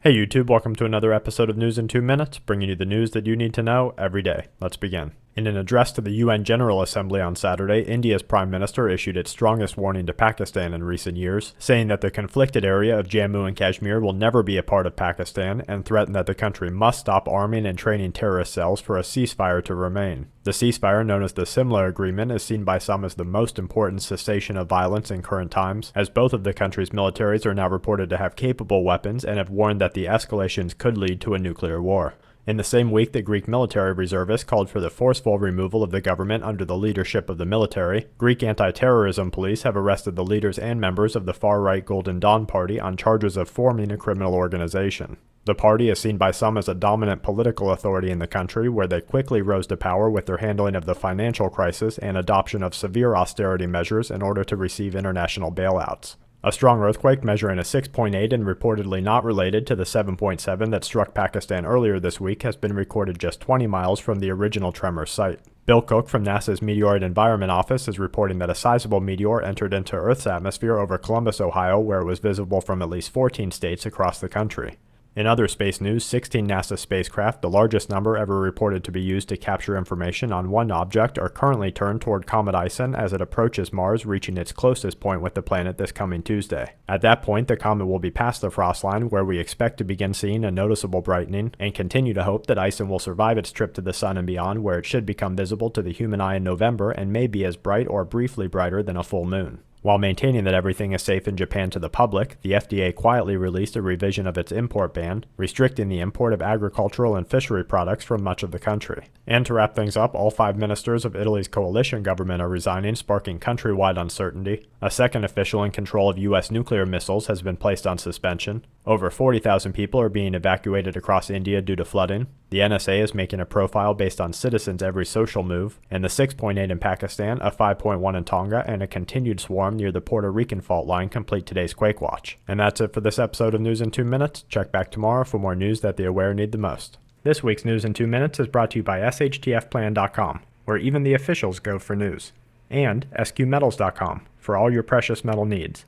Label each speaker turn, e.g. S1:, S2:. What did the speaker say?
S1: Hey YouTube, welcome to another episode of News in 2 Minutes, bringing you the news that you need to know every day. Let's begin. In an address to the UN General Assembly on Saturday, India's Prime Minister issued its strongest warning to Pakistan in recent years, saying that the conflicted area of Jammu and Kashmir will never be a part of Pakistan, and threatened that the country must stop arming and training terrorist cells for a ceasefire to remain. The ceasefire, known as the Simla Agreement, is seen by some as the most important cessation of violence in current times, as both of the countries' militaries are now reported to have capable weapons and have warned that the escalations could lead to a nuclear war. In the same week, the Greek military reservists called for the forceful removal of the government under the leadership of the military. Greek anti-terrorism police have arrested the leaders and members of the far-right Golden Dawn Party on charges of forming a criminal organization. The party is seen by some as a dominant political authority in the country, where they quickly rose to power with their handling of the financial crisis and adoption of severe austerity measures in order to receive international bailouts. A strong earthquake measuring a 6.8 and reportedly not related to the 7.7 that struck Pakistan earlier this week has been recorded just 20 miles from the original tremor site. Bill Cook from NASA's Meteor and Environment Office is reporting that a sizable meteor entered into Earth's atmosphere over Columbus, Ohio, where it was visible from at least 14 states across the country. In other space news, 16 NASA spacecraft, the largest number ever reported to be used to capture information on one object, are currently turned toward Comet Ison as it approaches Mars, reaching its closest point with the planet this coming Tuesday. At that point, the comet will be past the frost line, where we expect to begin seeing a noticeable brightening, and continue to hope that Ison will survive its trip to the sun and beyond, where it should become visible to the human eye in November and may be as bright or briefly brighter than a full moon. While maintaining that everything is safe in Japan to the public, the FDA quietly released a revision of its import ban, restricting the import of agricultural and fishery products from much of the country. And to wrap things up, all 5 ministers of Italy's coalition government are resigning, sparking countrywide uncertainty. A second official in control of U.S. nuclear missiles has been placed on suspension. Over 40,000 people are being evacuated across India due to flooding. The NSA is making a profile based on citizens' every social move, and the 6.8 in Pakistan, a 5.1 in Tonga, and a continued swarm near the Puerto Rican fault line complete today's Quake Watch. And that's it for this episode of News in 2 Minutes. Check back tomorrow for more news that the aware need the most. This week's News in 2 Minutes is brought to you by SHTFplan.com, where even the officials go for news, and SQmetals.com for all your precious metal needs.